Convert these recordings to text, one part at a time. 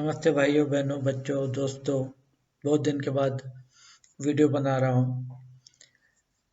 नमस्ते भाइयों बहनों बच्चों दोस्तों। बहुत दिन के बाद वीडियो बना रहा हूँ।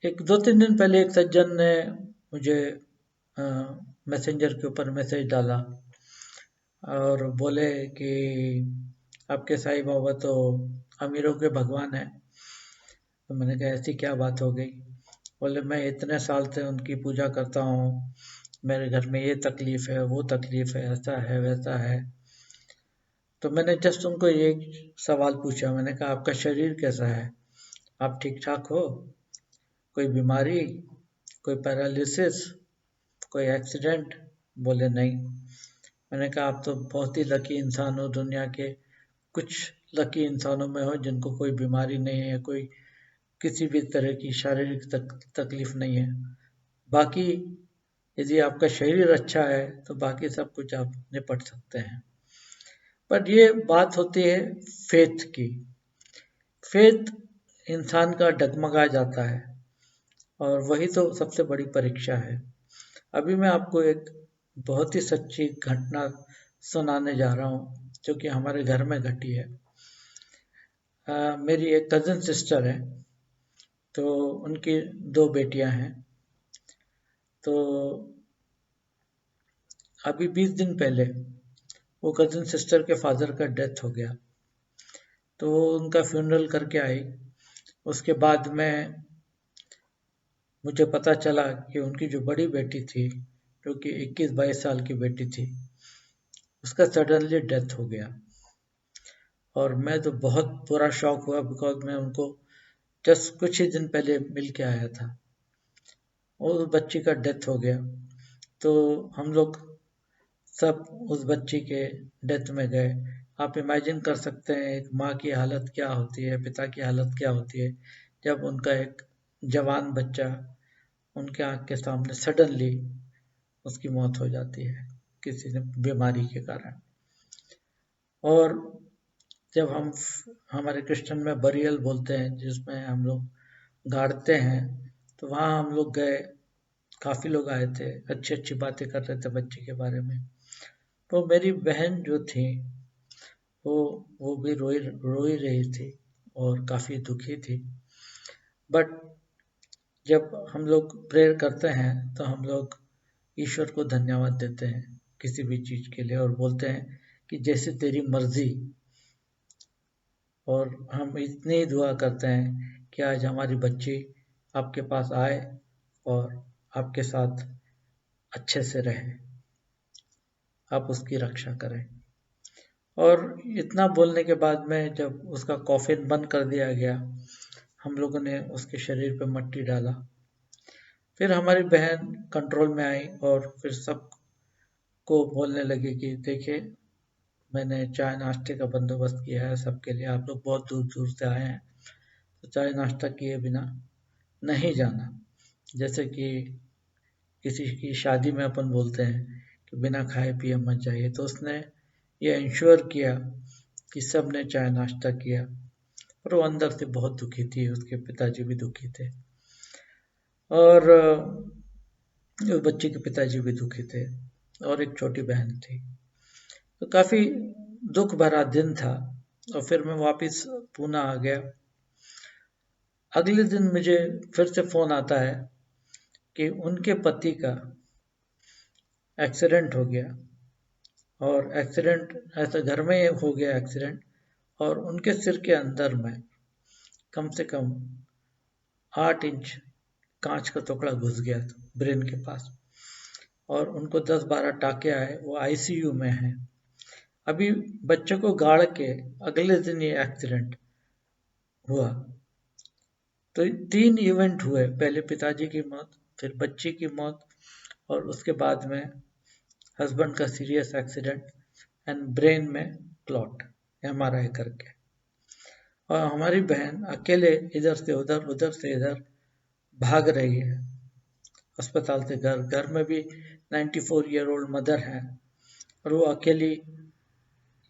एक 2-3 दिन पहले एक सज्जन ने मुझे मैसेंजर के ऊपर मैसेज डाला और बोले कि आपके साईं बाबा तो अमीरों के भगवान हैं। तो मैंने कहा ऐसी क्या बात हो गई। बोले मैं इतने साल से उनकी पूजा करता हूँ, मेरे घर में ये तकलीफ है वो तकलीफ है, ऐसा है वैसा है। तो मैंने जस्ट उनको ये सवाल पूछा, मैंने कहा आपका शरीर कैसा है, आप ठीक ठाक हो, कोई बीमारी, कोई पैरालिसिस, कोई एक्सीडेंट? बोले नहीं। मैंने कहा आप तो बहुत ही लकी इंसान हो, दुनिया के कुछ लकी इंसानों में हो जिनको कोई बीमारी नहीं है, कोई किसी भी तरह की शारीरिक तकलीफ नहीं है। बाकी यदि आपका शरीर अच्छा है तो बाकी सब कुछ आप निपट सकते हैं। पर ये बात होती है फेथ की। फेथ इंसान का डगमगा जाता है और वही तो सबसे बड़ी परीक्षा है। अभी मैं आपको एक बहुत ही सच्ची घटना सुनाने जा रहा हूँ जो कि हमारे घर में घटी है। मेरी एक कज़न सिस्टर है, तो उनकी 2 बेटियां हैं। तो अभी 20 दिन पहले वो कज़न सिस्टर के फादर का डेथ हो गया। तो वो उनका फ्यूनरल करके आई। उसके बाद में मुझे पता चला कि उनकी जो बड़ी बेटी थी, जो कि 21-22 साल की बेटी थी, उसका सडनली डेथ हो गया। और मैं तो बहुत बुरा शॉक हुआ, बिकॉज मैं उनको जस्ट कुछ ही दिन पहले मिल के आया था और उस बच्ची का डेथ हो गया। तो हम लोग सब उस बच्ची के डेथ में गए। आप इमेजिन कर सकते हैं एक माँ की हालत क्या होती है, पिता की हालत क्या होती है जब उनका एक जवान बच्चा उनके आँख के सामने सडनली उसकी मौत हो जाती है किसी ने बीमारी के कारण। और जब हम हमारे क्रिश्चियन में बरियल बोलते हैं जिसमें हम लोग गाड़ते हैं, तो वहाँ हम लोग गए। काफ़ी लोग आए थे, अच्छी अच्छी बातें कर रहे थे बच्चे के बारे में। तो मेरी बहन जो थी वो भी रोई रही थी और काफ़ी दुखी थी। बट जब हम लोग प्रेयर करते हैं तो हम लोग ईश्वर को धन्यवाद देते हैं किसी भी चीज़ के लिए और बोलते हैं कि जैसे तेरी मर्जी। और हम इतनी ही दुआ करते हैं कि आज हमारी बच्ची आपके पास आए और आपके साथ अच्छे से रहे, आप उसकी रक्षा करें। और इतना बोलने के बाद में जब उसका कॉफिन बंद कर दिया गया, हम लोगों ने उसके शरीर पे मट्टी डाला। फिर हमारी बहन कंट्रोल में आई और फिर सबको बोलने लगी कि देखिए, मैंने चाय नाश्ते का बंदोबस्त किया है सबके लिए, आप लोग बहुत दूर दूर से आए हैं, तो चाय नाश्ता किए बिना नहीं जाना। जैसे कि किसी की शादी में अपन बोलते हैं कि बिना खाए पिए मत जाइए, तो उसने ये इंश्योर किया कि सब ने चाय नाश्ता किया। पर वो अंदर से बहुत दुखी थी, उसके पिताजी भी दुखी थे और उस बच्ची के पिताजी भी दुखी थे और एक छोटी बहन थी। तो काफ़ी दुख भरा दिन था और फिर मैं वापस पूना आ गया। अगले दिन मुझे फिर से फ़ोन आता है कि उनके पति का एक्सीडेंट हो गया। और एक्सीडेंट ऐसा घर में ही हो गया एक्सीडेंट, और उनके सिर के अंदर में कम से कम 8 इंच कांच का टुकड़ा घुस गया था ब्रेन के पास और उनको 10-12 टाके आए, वो आईसीयू में हैं। अभी बच्चे को गाड़ के अगले दिन ये एक्सीडेंट हुआ। तो 3 इवेंट हुए, पहले पिताजी की मौत, फिर बच्ची की मौत और उसके बाद में हस्बैंड का सीरियस एक्सीडेंट एंड ब्रेन में क्लॉट एमआरआई करके। और हमारी बहन अकेले इधर से उधर उधर से इधर भाग रही है, अस्पताल से घर, घर में भी 94 ईयर ओल्ड मदर है और वो अकेली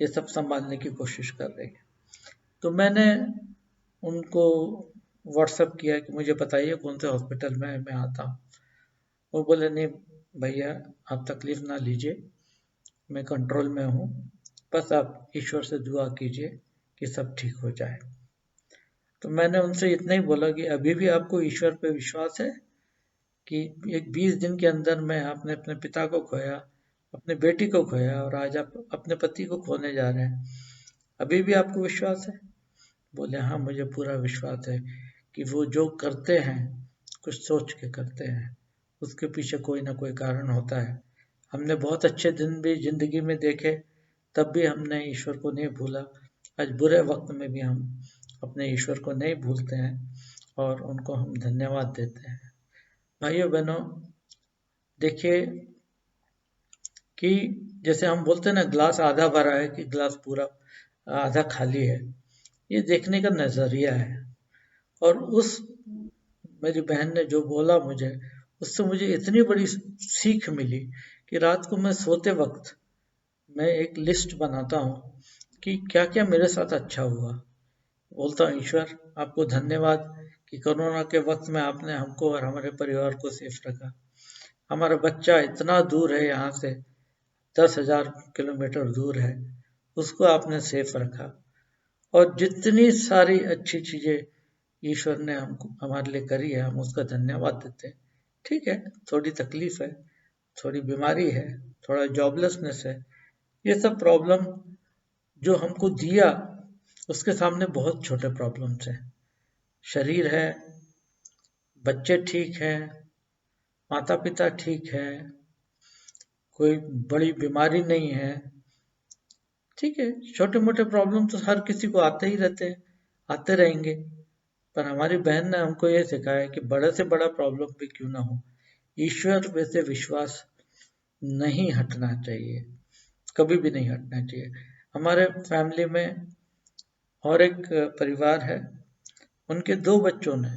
ये सब संभालने की कोशिश कर रही है। तो मैंने उनको व्हाट्सएप किया कि मुझे बताइए कौन से हॉस्पिटल में मैं आता हूँ। वो बोले नहीं भैया, आप तकलीफ ना लीजिए, मैं कंट्रोल में हूँ, बस आप ईश्वर से दुआ कीजिए कि सब ठीक हो जाए। तो मैंने उनसे इतना ही बोला कि अभी भी आपको ईश्वर पे विश्वास है कि एक 20 दिन के अंदर में आपने अपने पिता को खोया, अपनी बेटी को खोया और आज आप अपने पति को खोने जा रहे हैं, अभी भी आपको विश्वास है? बोले हाँ, मुझे पूरा विश्वास है कि वो जो करते हैं कुछ सोच के करते हैं, उसके पीछे कोई ना कोई कारण होता है। हमने बहुत अच्छे दिन भी जिंदगी में देखे, तब भी हमने ईश्वर को नहीं भूला। आज बुरे वक्त में भी हम अपने ईश्वर को नहीं भूलते हैं और उनको हम धन्यवाद देते हैं। भाइयों बहनों, देखिए कि जैसे हम बोलते हैं ना, ग्लास आधा भरा है कि ग्लास पूरा आधा खाली है, ये देखने का नजरिया है। और उस मेरी बहन ने जो बोला मुझे, उससे मुझे इतनी बड़ी सीख मिली कि रात को मैं सोते वक्त मैं एक लिस्ट बनाता हूँ कि क्या क्या मेरे साथ अच्छा हुआ। बोलता हूँ ईश्वर आपको धन्यवाद कि कोरोना के वक्त में आपने हमको और हमारे परिवार को सेफ रखा। हमारा बच्चा इतना दूर है यहाँ से, 10,000 किलोमीटर दूर है, उसको आपने सेफ रखा। और जितनी सारी अच्छी चीजें ईश्वर ने हमको हमारे लिए करी है, हम उसका धन्यवाद देते हैं। ठीक है, थोड़ी तकलीफ है, थोड़ी बीमारी है, थोड़ा जॉबलेसनेस है, ये सब प्रॉब्लम जो हमको दिया उसके सामने बहुत छोटे प्रॉब्लम्स हैं। शरीर है, बच्चे ठीक हैं, माता पिता ठीक है, कोई बड़ी बीमारी नहीं है। ठीक है, छोटे मोटे प्रॉब्लम तो हर किसी को आते ही रहते हैं, आते रहेंगे। पर हमारी बहन ने हमको ये सिखाया कि बड़े से बड़ा प्रॉब्लम भी क्यों ना हो, ईश्वर पे से विश्वास नहीं हटना चाहिए, कभी भी नहीं हटना चाहिए। हमारे फैमिली में और एक परिवार है, उनके 2 बच्चों ने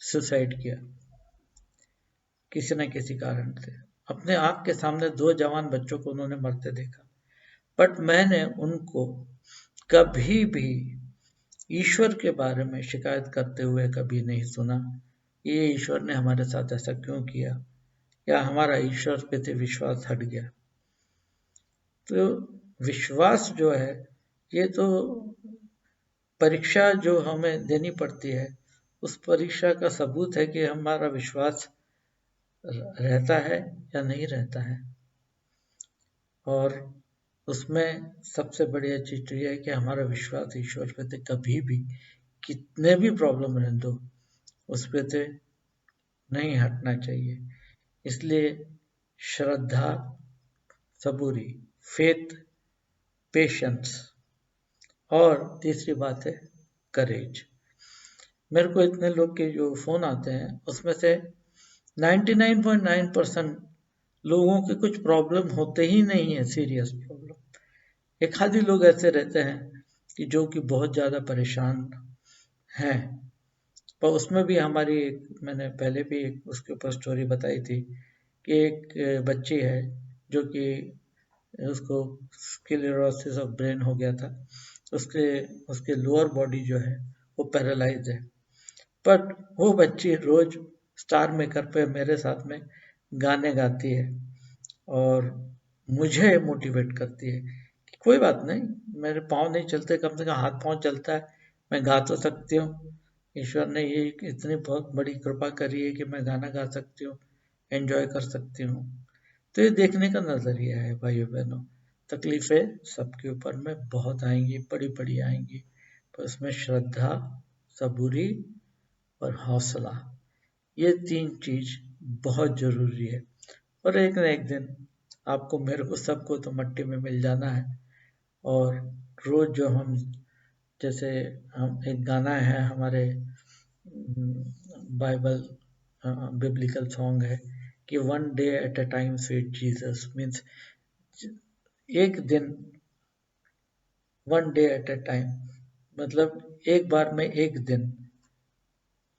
सुसाइड किया किसी न किसी कारण से। अपने आँख के सामने 2 जवान बच्चों को उन्होंने मरते देखा। बट मैंने उनको कभी भी ईश्वर के बारे में शिकायत करते हुए कभी नहीं सुना। ये ईश्वर ने हमारे साथ ऐसा क्यों किया, या हमारा ईश्वर पे से विश्वास हट गया। तो विश्वास जो है, ये तो परीक्षा जो हमें देनी पड़ती है, उस परीक्षा का सबूत है कि हमारा विश्वास रहता है या नहीं रहता है। और उसमें सबसे बढ़िया चीज तो यह है कि हमारा विश्वास ईश्वर पे से कभी भी, कितने भी प्रॉब्लम रहने दो, उस पे से नहीं हटना चाहिए। इसलिए श्रद्धा, सबूरी, फेथ, पेशेंस, और तीसरी बात है करेज। मेरे को इतने लोग के जो फोन आते हैं उसमें से 99.9% लोगों के कुछ प्रॉब्लम होते ही नहीं है, सीरियस प्रॉब्लम। एक आधी लोग ऐसे रहते हैं कि जो कि बहुत ज़्यादा परेशान हैं। पर उसमें भी हमारी मैंने पहले भी उसके ऊपर स्टोरी बताई थी कि एक बच्ची है जो कि उसको स्क्लेरोसिस ऑफ ब्रेन हो गया था। उसके उसके लोअर बॉडी जो है वो पैरालाइज है। बट वो बच्ची रोज स्टार मेकर पे मेरे साथ में गाने गाती है और मुझे मोटिवेट करती है कि कोई बात नहीं, मेरे पाँव नहीं चलते, कम से कम हाथ पाँव चलता है, मैं गा तो सकती हूँ। ईश्वर ने ये इतनी बहुत बड़ी कृपा करी है कि मैं गाना गा सकती हूँ, एंजॉय कर सकती हूँ। तो ये देखने का नजरिया है भाइयों बहनों। तकलीफें सबके ऊपर में बहुत आएंगी, बड़ी बड़ी आएंगी, पर उसमें श्रद्धा, सबूरी और हौसला, ये 3 चीज बहुत जरूरी है। और एक न एक दिन आपको, मेरे को, सबको तो मट्टी में मिल जाना है। और रोज जो हम, जैसे हम एक गाना है हमारे बाइबल बिब्लिकल सॉन्ग है कि one day at a time sweet Jesus, means एक दिन, one day at a time, मतलब एक बार में एक दिन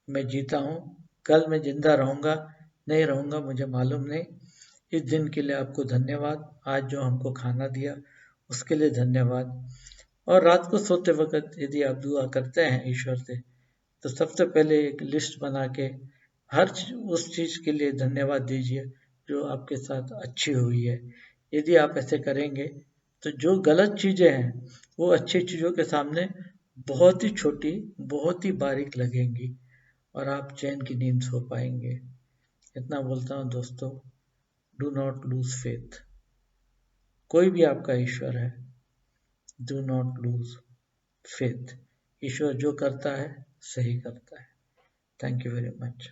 मैं जीता हूँ। कल मैं जिंदा रहूंगा नहीं रहूंगा मुझे मालूम नहीं। इस दिन के लिए आपको धन्यवाद, आज जो हमको खाना दिया उसके लिए धन्यवाद। और रात को सोते वक्त यदि आप दुआ करते हैं ईश्वर से, तो सबसे पहले एक लिस्ट बना के उस चीज के लिए धन्यवाद दीजिए जो आपके साथ अच्छी हुई है। यदि आप ऐसे करेंगे तो जो गलत चीज़ें हैं वो अच्छी चीज़ों के सामने बहुत ही छोटी, बहुत ही बारीक लगेंगी और आप चैन की नींद सो पाएंगे। इतना बोलता हूँ दोस्तों, डू नॉट लूज फेथ। कोई भी आपका ईश्वर है, डू नॉट लूज फेथ। ईश्वर जो करता है सही करता है। Thank you very much.